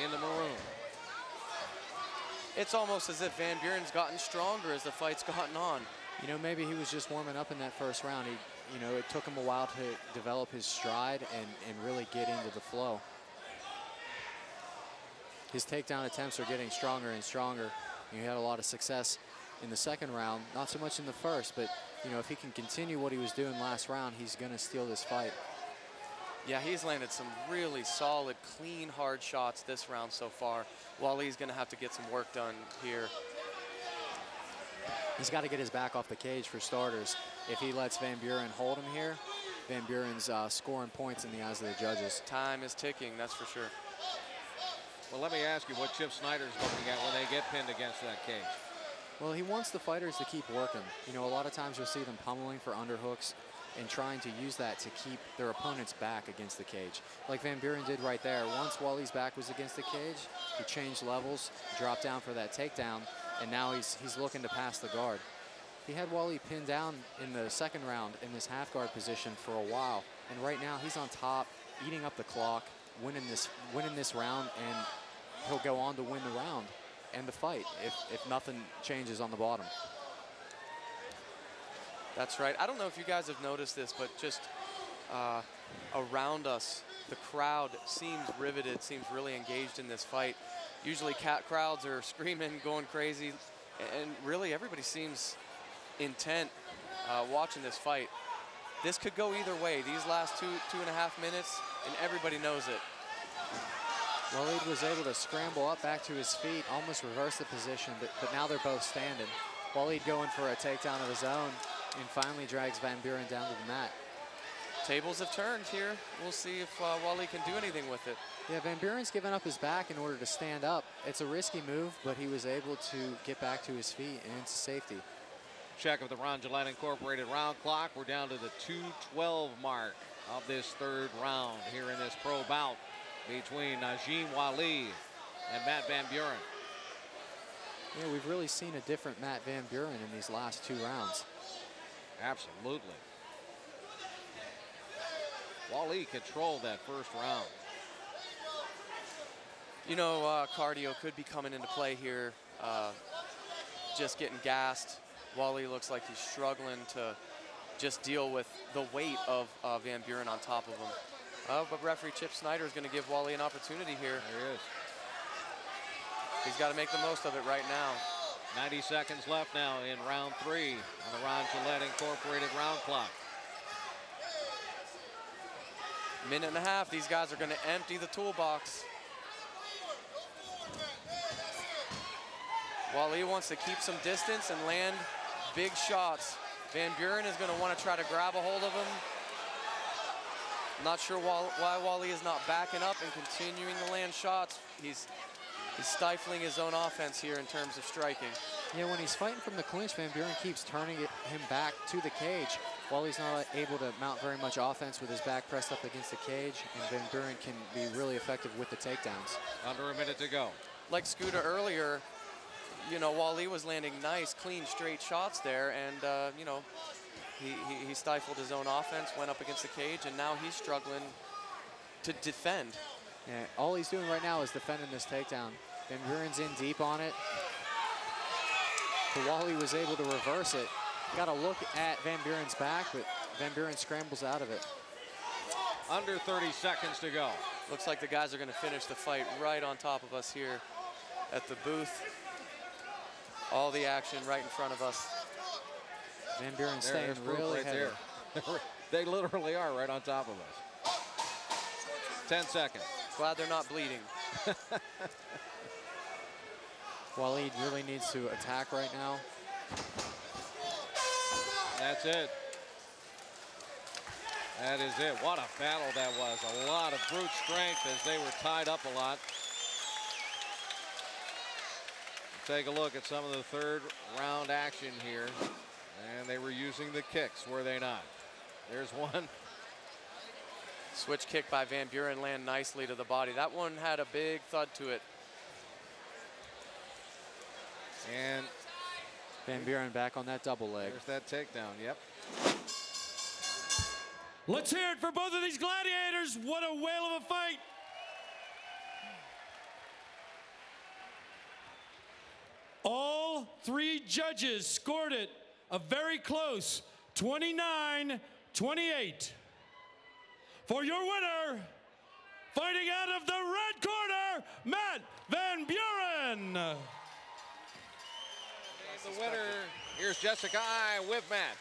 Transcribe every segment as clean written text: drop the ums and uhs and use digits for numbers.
in the maroon. It's almost as if Van Buren's gotten stronger as the fight's gotten on. You know, maybe he was just warming up in that first round. You know, it took him a while to develop his stride and really get into the flow. His takedown attempts are getting stronger and stronger. He had a lot of success in the second round, not so much in the first, but you know, if he can continue what he was doing last round, he's going to steal this fight. Yeah, he's landed some really solid, clean, hard shots this round so far. Walee's going to have to get some work done here. He's got to get his back off the cage for starters. If he lets Van Buren hold him here, Van Buren's scoring points in the eyes of the judges. Time is ticking, that's for sure. Well, let me ask you what Chip Snyder's looking at when they get pinned against that cage. Well, he wants the fighters to keep working. You know, a lot of times you'll see them pummeling for underhooks and trying to use that to keep their opponent's back against the cage. Like Van Buren did right there. Once Walee's back was against the cage, he changed levels, dropped down for that takedown, and now he's looking to pass the guard. He had Walee pinned down in the second round in this half guard position for a while, and right now he's on top, eating up the clock, winning this round, and he'll go on to win the round and the fight if nothing changes on the bottom. That's right. I don't know if you guys have noticed this, but just around us, the crowd seems riveted, seems really engaged in this fight. Usually crowds are screaming, going crazy, and really everybody seems intent watching this fight. This could go either way. These last two and a half minutes, and everybody knows it. Waleed was able to scramble up back to his feet, almost reverse the position, but now they're both standing. Waleed going for a takedown of his own and finally drags Van Buren down to the mat. Tables have turned here. We'll see if Walee can do anything with it. Yeah, Van Buren's given up his back in order to stand up. It's a risky move, but he was able to get back to his feet and into safety. Check of the Ron Gillette Incorporated round clock. We're down to the 2:12 mark of this third round here in this pro bout between Najim Walee and Matt Van Buren. Yeah, we've really seen a different Matt Van Buren in these last two rounds. Absolutely. Walee controlled that first round. You know, cardio could be coming into play here. Just getting gassed. Walee looks like he's struggling to just deal with the weight of Van Buren on top of him. But referee Chip Snyder is going to give Walee an opportunity here. There he is. He's got to make the most of it right now. 90 seconds left now in round 3 on the Ron Gillette Incorporated round clock. Minute and a half. These guys are going to empty the toolbox. Walee wants to keep some distance and land big shots. Van Buren is going to want to try to grab a hold of him. Not sure why Walee is not backing up and continuing to land shots. He's stifling his own offense here in terms of striking. Yeah, when he's fighting from the clinch, Van Buren keeps turning him back to the cage. Wallee's not able to mount very much offense with his back pressed up against the cage, and Van Buren can be really effective with the takedowns. Under a minute to go. Like Scooter earlier, you know, Walee was landing nice, clean, straight shots there, and you know, he stifled his own offense, went up against the cage, and now he's struggling to defend. Yeah, all he's doing right now is defending this takedown. Van Buren's in deep on it. But Walee was able to reverse it. Got to look at Van Buren's back, but Van Buren scrambles out of it. Under 30 seconds to go. Looks like the guys are going to finish the fight right on top of us here at the booth. All the action right in front of us. Van Buren staying really heavy. There. They literally are right on top of us. 10 seconds. Glad they're not bleeding. Walee really needs to attack right now. That's it. That is it. What a battle that was. A lot of brute strength as they were tied up a lot. Take a look at some of the third round action here. And they were using the kicks, were they not? There's one. Switch kick by Van Buren land nicely to the body. That one had a big thud to it. And Van Buren back on that double leg. There's that takedown, yep. Let's hear it for both of these gladiators. What a whale of a fight. 3 judges scored it a very close 29-28. For your winner, fighting out of the red corner, Matt Van Buren. The winner, here's Jessica I with Matt.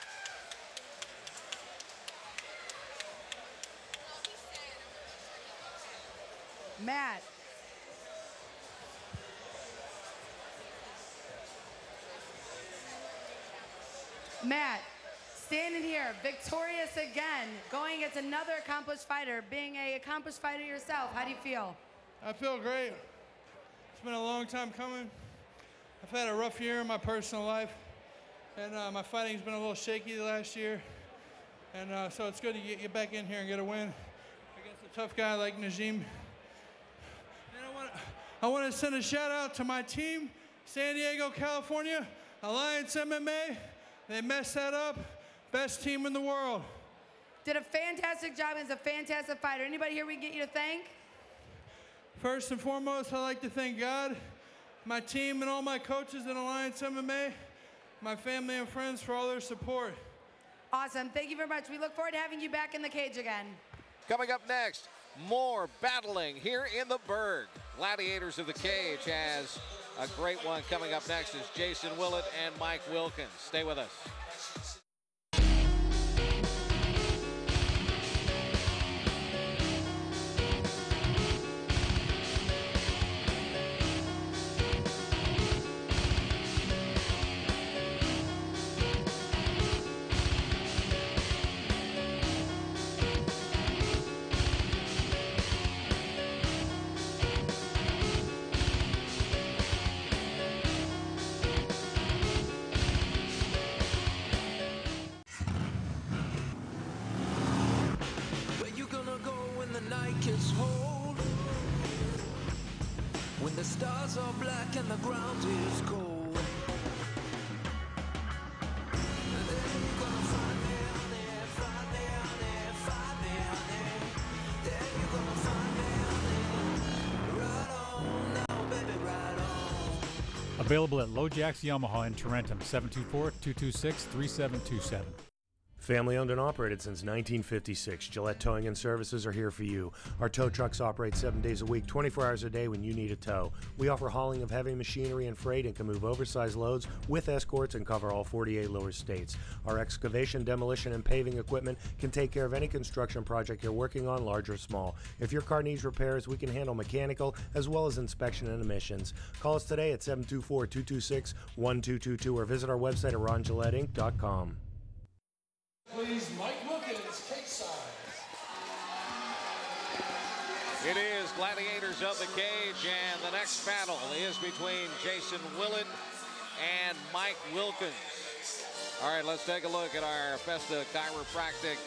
Matt. Matt, standing here, victorious again, going against another accomplished fighter. Being an accomplished fighter yourself, how do you feel? I feel great. It's been a long time coming. I've had a rough year in my personal life, and my fighting's been a little shaky the last year. And so it's good to get back in here and get a win against a tough guy like Najim. And I want to send a shout out to my team, San Diego, California, Alliance MMA. They messed that up. Best team in the world. Did a fantastic job as a fantastic fighter. Anybody here we can get you to thank? First and foremost, I'd like to thank God, my team, and all my coaches in Alliance MMA, my family and friends for all their support. Awesome. Thank you very much. We look forward to having you back in the cage again. Coming up next, more battling here in the Berg. Gladiators of the Cage has a great one coming up next is Jason Willett and Mike Wilkins. Stay with us. When the stars are black and the ground is cold, and then you're gonna find me, honey, find me, honey, find me, honey. Then you're gonna find me, honey. Right on now, baby, right on. Available at LoJack's Yamaha in Tarentum, 724-226-3727. Family owned and operated since 1956, Gillette Towing and Services are here for you. Our tow trucks operate 7 days a week, 24 hours a day when you need a tow. We offer hauling of heavy machinery and freight and can move oversized loads with escorts and cover all 48 lower states. Our excavation, demolition, and paving equipment can take care of any construction project you're working on, large or small. If your car needs repairs, we can handle mechanical as well as inspection and emissions. Call us today at 724-226-1222 or visit our website at rongillettinc.com. Please, Mike Wilkins, cage side. It is Gladiators of the Cage, and the next battle is between Jason Willett and Mike Wilkins. All right, let's take a look at our Festa Chiropractic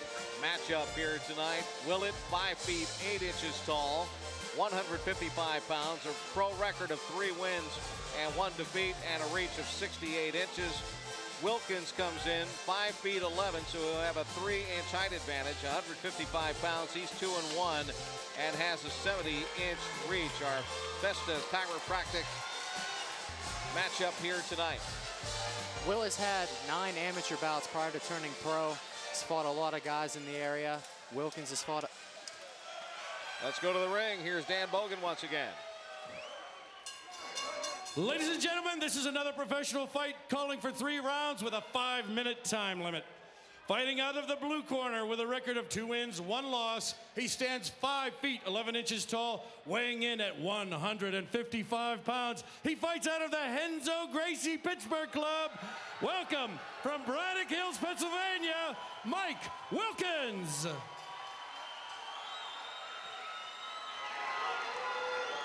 matchup here tonight. Willett, 5 feet 8 inches tall, 155 pounds, a pro record of 3 wins and 1 defeat, and a reach of 68 inches. Wilkins comes in 5 feet 11, so he'll have a 3-inch height advantage, 155 pounds. He's 2-1 and has a 70-inch reach. Our Festa Chiropractic matchup here tonight. Will has had 9 amateur bouts prior to turning pro. He's fought a lot of guys in the area. Wilkins has fought. Let's go to the ring. Here's Dan Bogan once again. Ladies and gentlemen, this is another professional fight calling for 3 rounds with a 5-minute time limit. Fighting out of the blue corner with a record of 2 wins, 1 loss. He stands 5 feet 11 inches tall, weighing in at 155 pounds. He fights out of the Henzo Gracie Pittsburgh Club. Welcome from Braddock Hills, Pennsylvania, Mike Wilkins.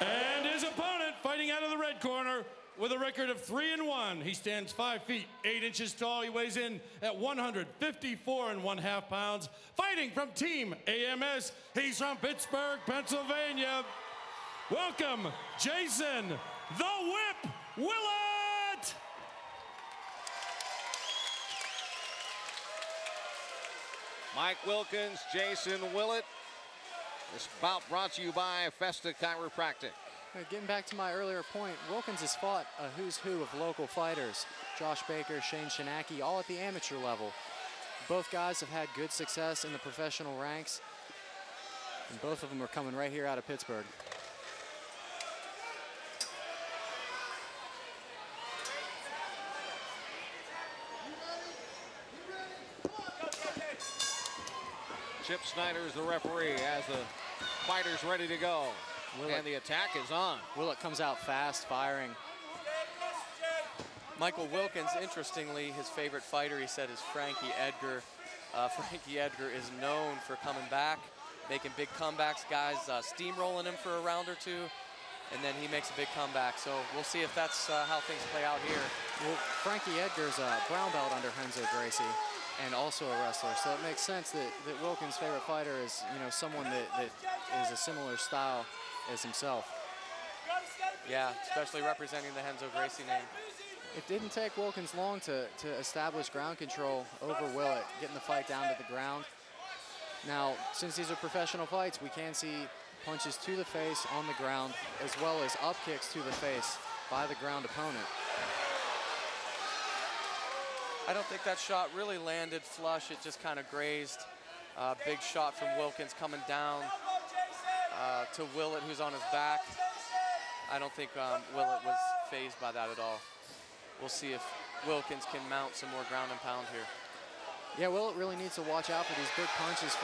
And his opponent, fighting out of the red corner with a record of 3-1. He stands 5 feet 8 inches tall. He weighs in at 154.5 pounds. Fighting from Team AMS, he's from Pittsburgh, Pennsylvania. Welcome, Jason "The Whip" Willett. Mike Wilkins, Jason Willett. This bout brought to you by Festa Chiropractic. Getting back to my earlier point, Wilkins has fought a who's who of local fighters. Josh Baker, Shane Shinaki, all at the amateur level. Both guys have had good success in the professional ranks, and both of them are coming right here out of Pittsburgh. Chip Snyder's the referee as the fighter's ready to go. Willett. And the attack is on. Willett comes out fast, firing. Michael Wilkins, interestingly, his favorite fighter, he said, is Frankie Edgar. Frankie Edgar is known for coming back, making big comebacks, guys steamrolling him for a round or two, and then he makes a big comeback. So we'll see if that's how things play out here. Well, Frankie Edgar's a brown belt under Renzo Gracie and also a wrestler, so it makes sense that Wilkins' favorite fighter is, you know, someone that is a similar style as himself. Yeah, especially representing the Renzo Gracie name. It didn't take Wilkins long to establish ground control over Willett, getting the fight down to the ground. Now, since these are professional fights, we can see punches to the face on the ground, as well as up kicks to the face by the ground opponent. I don't think that shot really landed flush. It just kind of grazed. Big shot from Wilkins coming down to Willett, who's on his back. I don't think Willett was fazed by that at all. We'll see if Wilkins can mount some more ground and pound here. Yeah, Willett really needs to watch out for these big punches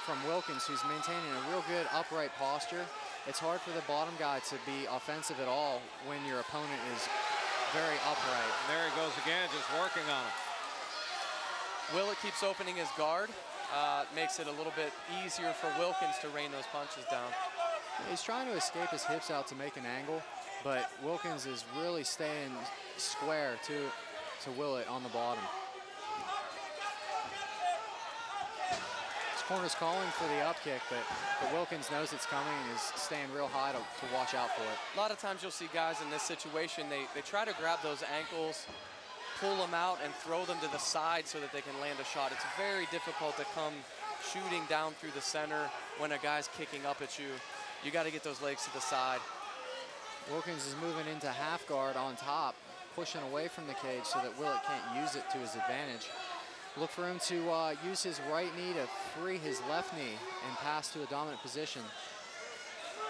from Wilkins, who's maintaining a real good upright posture. It's hard for the bottom guy to be offensive at all when your opponent is very upright. And there he goes again, just working on him. Willett keeps opening his guard. Makes it a little bit easier for Wilkins to rain those punches down. He's trying to escape his hips out to make an angle, but Wilkins is really staying square to Willett on the bottom. His corner's calling for the up kick, but Wilkins knows it's coming and is staying real high to watch out for it. A lot of times you'll see guys in this situation, they try to grab those ankles, pull them out and throw them to the side so that they can land a shot. It's very difficult to come shooting down through the center when a guy's kicking up at you. You got to get those legs to the side. Wilkins is moving into half guard on top, pushing away from the cage so that Willett can't use it to his advantage. Look for him to use his right knee to free his left knee and pass to a dominant position.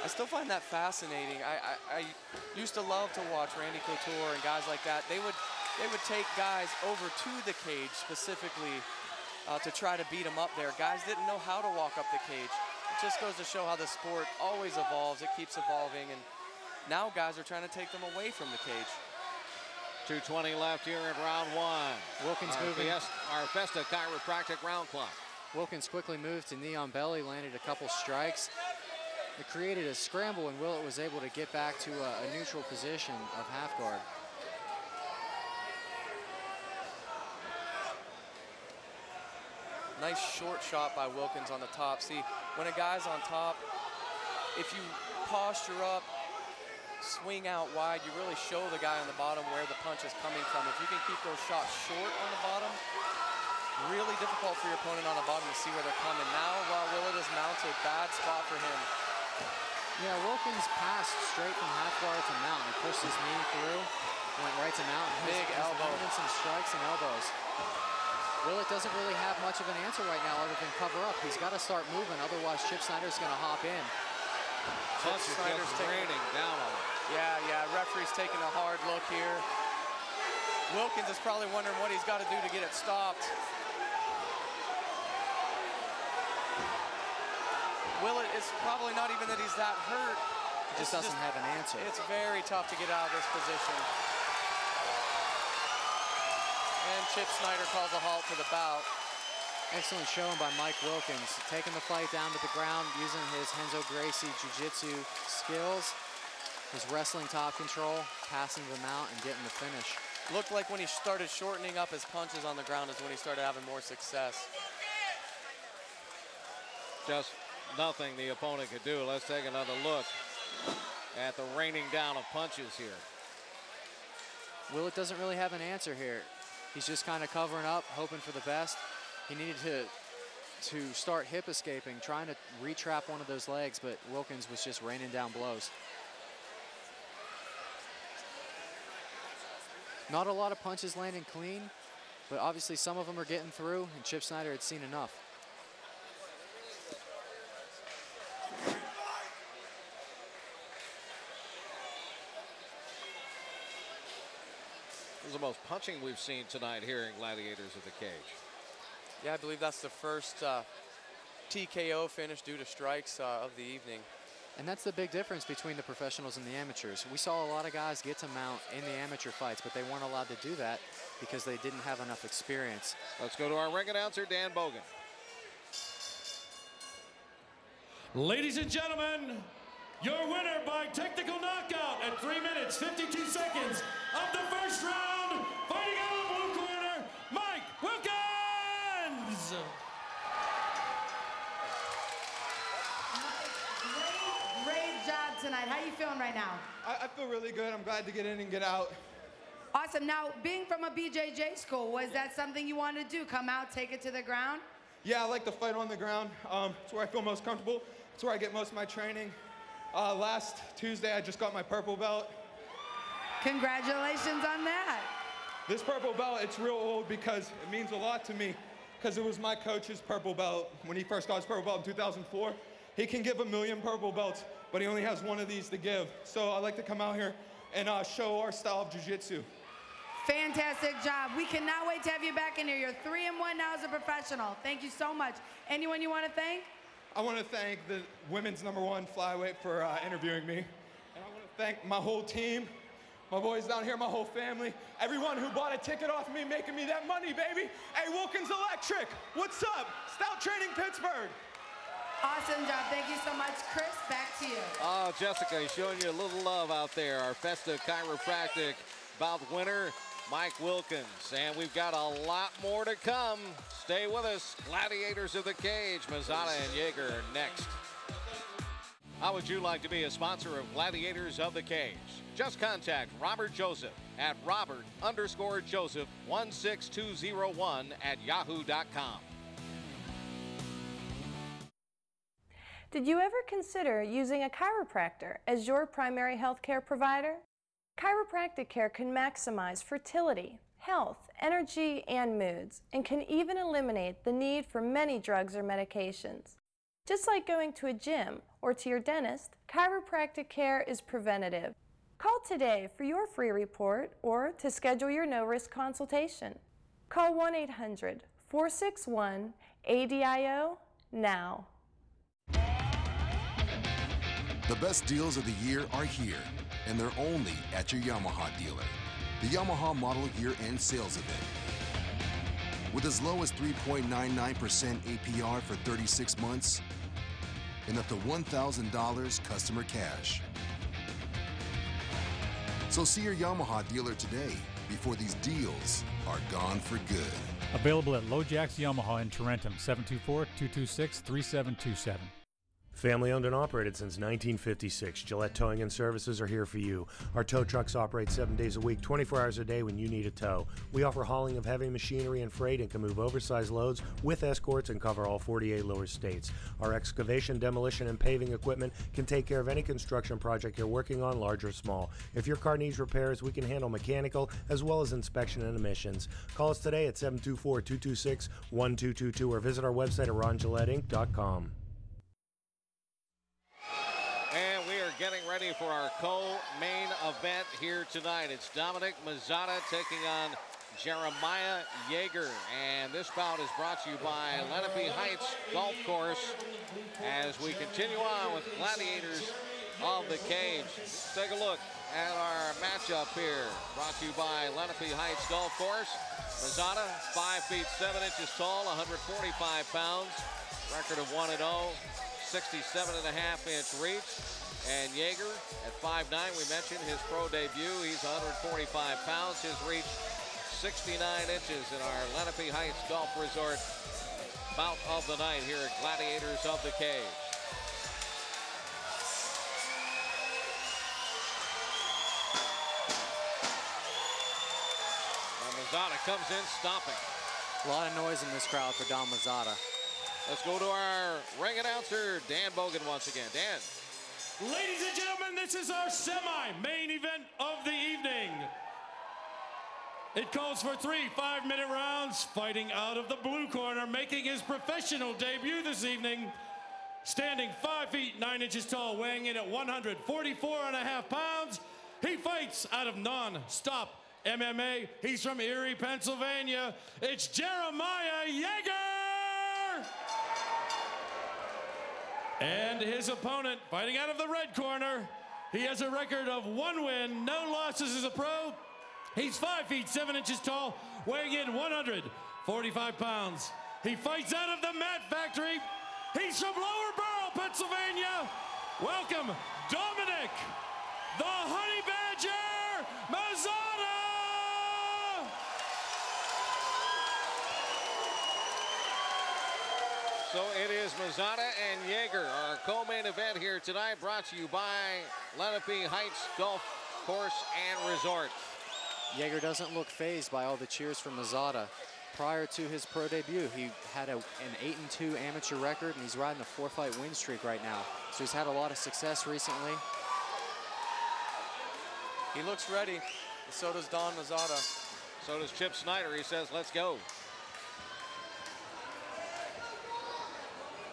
I still find that fascinating. I used to love to watch Randy Couture and guys like that. They would take guys over to the cage specifically to try to beat them up there. Guys didn't know how to walk up the cage. It just goes to show how the sport always evolves. It keeps evolving, and now guys are trying to take them away from the cage. 2:20 left here in round one. Wilkins moving. Our Festa chiropractic round clock. Wilkins quickly moved to knee on belly, landed a couple strikes. It created a scramble, and Willett was able to get back to a neutral position of half guard. Nice short shot by Wilkins on the top. See, when a guy's on top, if you posture up, swing out wide, you really show the guy on the bottom where the punch is coming from. If you can keep those shots short on the bottom, really difficult for your opponent on the bottom to see where they're coming. Now, while Willett is mounted, bad spot for him. Yeah, Wilkins passed straight from half guard to mount. He pushed his knee through, went right to mount. Big elbow. And some strikes and elbows. Willett doesn't really have much of an answer right now other than cover up. He's got to start moving, otherwise Chip Snyder's going to hop in. Chip Snyder's raining down on him. Yeah, referee's taking a hard look here. Wilkins is probably wondering what he's got to do to get it stopped. Willett is probably not even that he's that hurt. He just doesn't have an answer. It's very tough to get out of this position. And Chip Snyder calls a halt to the bout. Excellent showing by Mike Wilkins, taking the fight down to the ground, using his Renzo Gracie jiu-jitsu skills, his wrestling top control, passing them out and getting the finish. Looked like when he started shortening up his punches on the ground is when he started having more success. Just nothing the opponent could do. Let's take another look at the raining down of punches here. Willett doesn't really have an answer here. He's just kind of covering up, hoping for the best. He needed to start hip escaping, trying to retrap one of those legs, but Wilkins was just raining down blows. Not a lot of punches landing clean, but obviously some of them are getting through, and Chip Snyder had seen enough. This is the most punching we've seen tonight here in Gladiators of the Cage. Yeah, I believe that's the first TKO finish due to strikes of the evening. And that's the big difference between the professionals and the amateurs. We saw a lot of guys get to mount in the amateur fights, but they weren't allowed to do that because they didn't have enough experience. Let's go to our ring announcer, Dan Bogan. Ladies and gentlemen, your winner by technical knockout at 3 minutes, 52 seconds of the first round, fighting out of the blue corner, Mike Wilkins! Great job tonight. How you feeling right now? I feel really good. I'm glad to get in and get out. Awesome. Now, being from a BJJ school, was that something you wanted to do? Come out, take it to the ground? Yeah, I like to fight on the ground. It's where I feel most comfortable. It's where I get most of my training. Last Tuesday, I just got my purple belt. Congratulations on that. This purple belt, it's real old because it means a lot to me because it was my coach's purple belt when he first got his purple belt in 2004. He can give 1 million purple belts, but he only has one of these to give. So I like to come out here and show our style of jiu-jitsu. Fantastic job. We cannot wait to have you back in here. You're 3-1 now as a professional. Thank you so much. Anyone you want to thank? I want to thank the women's #1 flyweight for interviewing me. And I want to thank my whole team, my boys down here, my whole family, everyone who bought a ticket off me, making me that money, baby. Hey, Wilkins Electric, what's up? Stout Training Pittsburgh. Awesome job. Thank you so much. Chris, back to you. Oh, Jessica, showing you a little love out there. Our Festa Chiropractic bout winner, Mike Wilkins. And we've got a lot more to come. Stay with us. Gladiators of the Cage, Mazada and Yeager are next. How would you like to be a sponsor of Gladiators of the Cage? Just contact Robert Joseph at Robert_Joseph16201 @yahoo.com. Did you ever consider using a chiropractor as your primary health care provider? Chiropractic care can maximize fertility, health, energy, and moods, and can even eliminate the need for many drugs or medications. Just like going to a gym or to your dentist, chiropractic care is preventative. Call today for your free report or to schedule your no-risk consultation. Call 1-800-461-ADIO now. The best deals of the year are here, and they're only at your Yamaha dealer. The Yamaha Model Year End Sales Event. With as low as 3.99% APR for 36 months and up to $1,000 customer cash. So see your Yamaha dealer today before these deals are gone for good. Available at LoJack's Yamaha in Tarentum, 724-226-3727. Family owned and operated since 1956, Gillette Towing and Services are here for you. Our tow trucks operate 7 days a week, 24 hours a day when you need a tow. We offer hauling of heavy machinery and freight and can move oversized loads with escorts and cover all 48 lower states. Our excavation, demolition, and paving equipment can take care of any construction project you're working on, large or small. If your car needs repairs, we can handle mechanical as well as inspection and emissions. Call us today at 724-226-1222 or visit our website at rongilettinc.com. And we are getting ready for our co-main event here tonight. It's Dominic Mazzotta taking on Jeremiah Yeager. And this bout is brought to you by Lenape Heights Golf Course as we continue on with Gladiators of the Cage. Let's take a look at our matchup here. Brought to you by Lenape Heights Golf Course. Mazzotta, 5 feet 7 inches tall, 145 pounds. Record of 1-0. 67.5-inch reach. And Yeager at 5'9", we mentioned his pro debut. He's 145 pounds. His reach 69 inches in our Lenape Heights Golf Resort bout of the night here at Gladiators of the Cage. And Mazzotta comes in stomping. A lot of noise in this crowd for Dom Mazzotta. Let's go to our ring announcer, Dan Bogan, once again. Dan. Ladies and gentlemen, this is our semi-main event of the evening. It calls for 3 5-minute rounds. Fighting out of the blue corner, making his professional debut this evening. Standing 5 feet 9 inches tall, weighing in at 144.5 pounds. He fights out of Non-Stop MMA. He's from Erie, Pennsylvania. It's Jeremiah Yeager! And his opponent, fighting out of the red corner, he has a record of 1 win, no losses as a pro. He's 5 feet 7 inches tall, weighing in 145 pounds. He fights out of the Mat Factory. He's from Lower Borough, Pennsylvania. Welcome, Dominic, the Honey Badger Mazada! So it is Mazada and Yeager, our co-main event here tonight, brought to you by Lenape Heights Golf Course and Resort. Yeager doesn't look fazed by all the cheers from Mazada. Prior to his pro debut, he had an 8-2 amateur record, and he's riding a 4-fight win streak right now. So he's had a lot of success recently. He looks ready. So does Don Mazada. So does Chip Snyder. He says, let's go.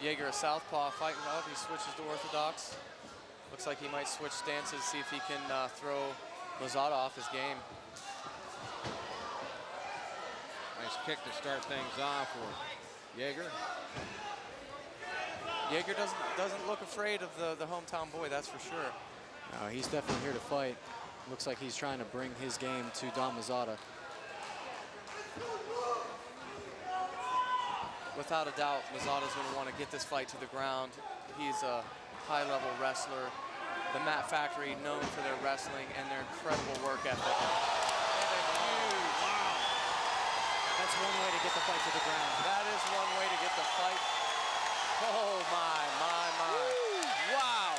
Yeager, a southpaw, fighting up. He switches to orthodox. Looks like he might switch stances, see if he can throw Mazada off his game. Nice kick to start things off for Yeager. Yeager doesn't look afraid of the hometown boy, that's for sure. No, he's definitely here to fight. Looks like he's trying to bring his game to Don Mazada. Without a doubt, Mazada's going to want to get this fight to the ground. He's a high-level wrestler. The Mat Factory, known for their wrestling and their incredible work ethic. That's one way to get the fight to the ground. That is one way to get the fight. Oh, my. Wow.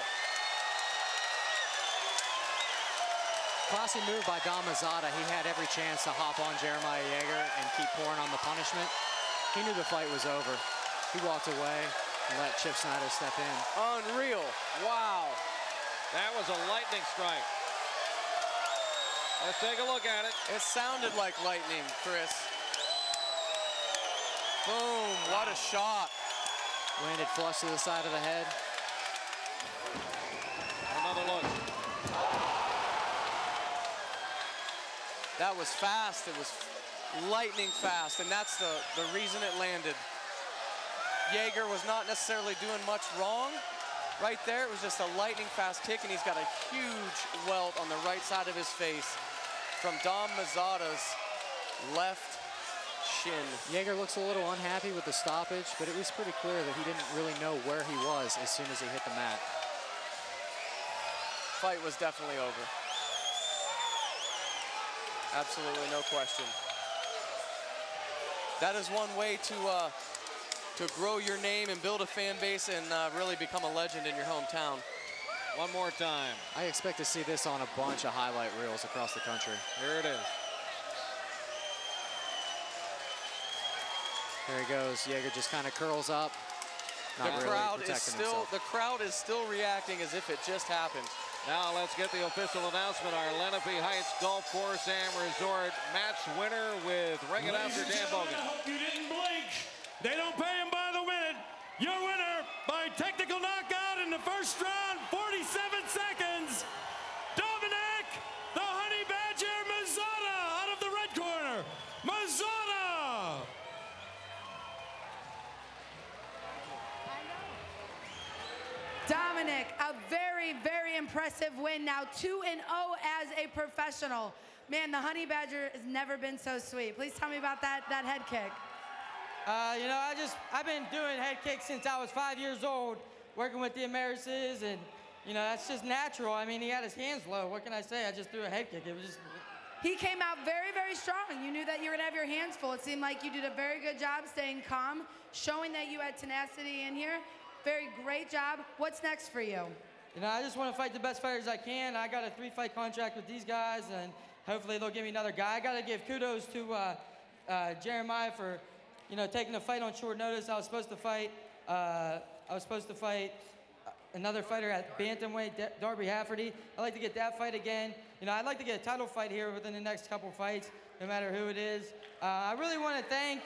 Classy move by Don Mazada. He had every chance to hop on Jeremiah Yeager and keep pouring on the punishment. He knew the fight was over. He walked away and let Chip Snyder step in. Unreal. Wow. That was a lightning strike. Let's take a look at it. It sounded like lightning, Chris. Boom, what a shot. Landed flush to the side of the head. Another look. That was fast. It was lightning fast, and that's the reason it landed. Yeager was not necessarily doing much wrong right there. It was just a lightning fast kick, and he's got a huge welt on the right side of his face from Dom Mazada's left shin. Yeager looks a little unhappy with the stoppage, but it was pretty clear that he didn't really know where he was as soon as he hit the mat. Fight was definitely over. Absolutely no question. That is one way to grow your name and build a fan base and really become a legend in your hometown. One more time. I expect to see this on a bunch of highlight reels across the country. Here it is. There he goes. Yeager just kind of curls up. The crowd is still reacting as if it just happened. Now let's get the official announcement. Our Lenape Heights Golf Course and Resort match winner with ring announcer Dan Bogan. I hope you didn't blink. They don't pay him by the minute. Your winner by technical knockout in the first round, 47 seconds. Dominic, the Honey Badger Mazada out of the red corner. Mazada! Dominic, a very, very impressive win. Now 2-0 as a professional. Man, the Honey Badger has never been so sweet. Please tell me about that head kick. You know, I've been doing head kicks since I was 5 years old, working with the Americas, and you know, that's just natural. I mean, he had his hands low. What can I say? I just threw a head kick. It was just. He came out very, very strong. You knew that you were gonna have your hands full. It seemed like you did a very good job staying calm, showing that you had tenacity in here. Very great job. What's next for you? You know, I just want to fight the best fighters I can. I got a 3-fight contract with these guys, and hopefully they'll give me another guy. I got to give kudos to Jeremiah for, you know, taking a fight on short notice. I was supposed to fight another fighter at bantamweight, Darby Hafferty. I'd like to get that fight again. You know, I'd like to get a title fight here within the next couple fights, no matter who it is. I really want to thank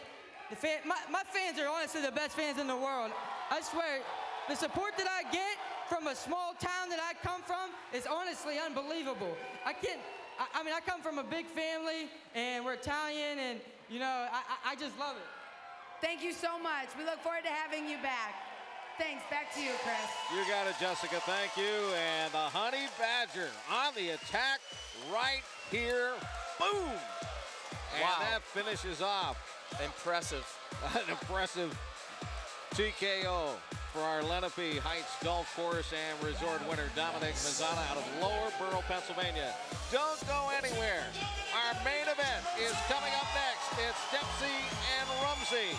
the my fans are honestly the best fans in the world. I swear, the support that I get from a small town that I come from is honestly unbelievable. I mean, I come from a big family, and we're Italian, and, you know, I just love it. Thank you so much. We look forward to having you back. Thanks. Back to you, Chris. You got it, Jessica. Thank you. And the Honey Badger on the attack right here. Boom! And Wow. that finishes off. Impressive. An impressive TKO for our Lenape Heights Golf Course and Resort winner, Dominic Mazzotta, out of Lower Borough, Pennsylvania. Don't go anywhere. Our main event is coming up next. It's Dempsey and Rumsey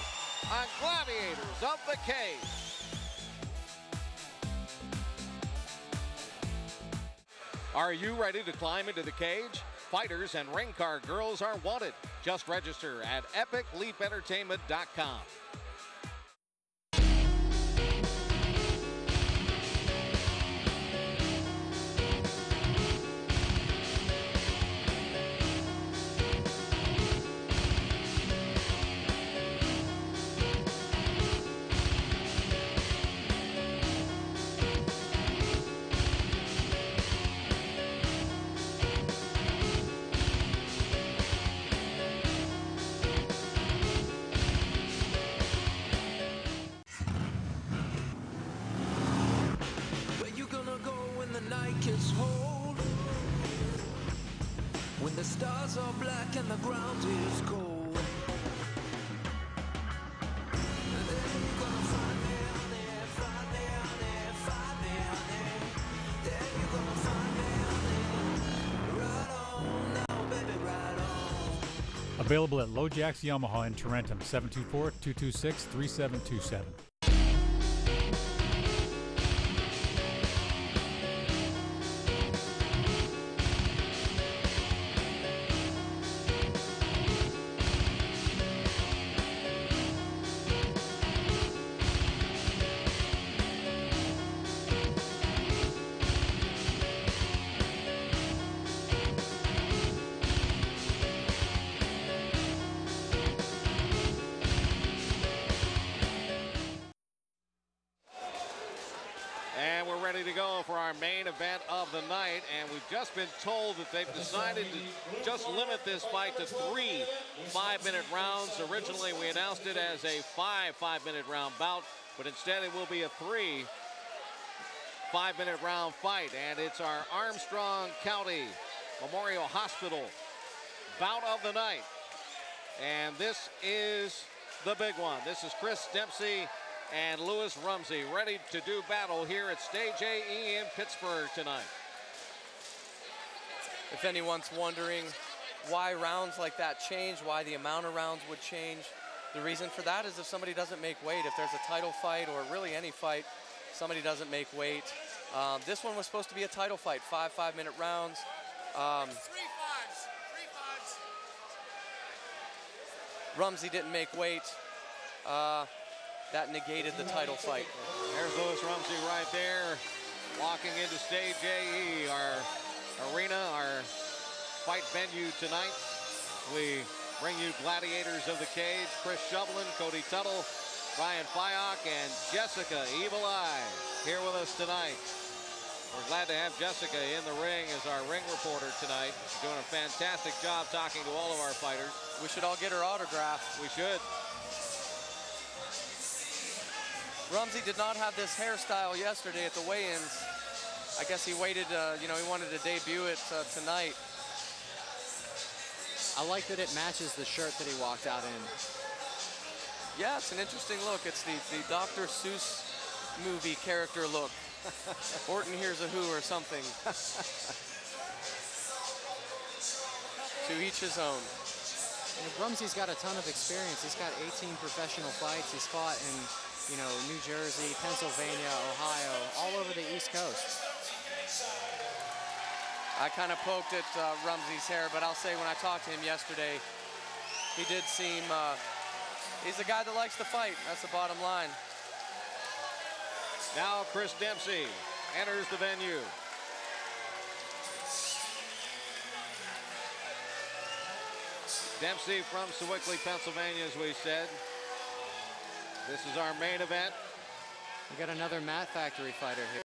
on Gladiators of the Cage. Are you ready to climb into the cage? Fighters and ring car girls are wanted. Just register at epicleapentertainment.com. Where you gonna go when the night gets cold? When the stars are black and the ground is cold. And then you're gonna find me, honey, find me, honey, find me, honey. Then you're gonna find me, honey. Right on now, baby, right on. Available at LoJack's Yamaha in Tarentum, 724-226-3727. And we're ready to go for our main event of the night. And we've just been told that they've decided to just limit this fight to 3 5-minute rounds. Originally, we announced it as a 5-minute round bout, but instead it will be a 3 5-minute round fight. And it's our Armstrong County Memorial Hospital bout of the night. And this is the big one. This is Chris Dempsey and Lewis Rumsey ready to do battle here at Stage AE in Pittsburgh tonight. If anyone's wondering why rounds like that change, why the amount of rounds would change, the reason for that is if somebody doesn't make weight. If there's a title fight or really any fight, somebody doesn't make weight. This one was supposed to be a title fight, 5-minute rounds. 3 5s. Rumsey didn't make weight. That negated the title fight. There's Lewis Rumsey right there, walking into Stage AE, our arena, our fight venue tonight. We bring you Gladiators of the Cage, Chris Shovlin, Cody Tuttle, Ryan Fyock, and Jessica Evil Eye here with us tonight. We're glad to have Jessica in the ring as our ring reporter tonight. She's doing a fantastic job talking to all of our fighters. We should all get her autograph. We should. Rumsey did not have this hairstyle yesterday at the weigh-ins. I guess he waited, he wanted to debut it tonight. I like that it matches the shirt that he walked out in. Yeah, it's an interesting look. It's the Dr. Seuss movie character look. Orton Hears a Who or something. To each his own. And Rumsey's got a ton of experience. He's got 18 professional fights. He's fought in, New Jersey, Pennsylvania, Ohio, all over the East Coast. I kind of poked at Rumsey's hair, but I'll say when I talked to him yesterday, he did seem, he's a guy that likes to fight. That's the bottom line. Now Chris Dempsey enters the venue. Dempsey from Sewickley, Pennsylvania, as we said. This is our main event. We got another Mat Factory fighter here.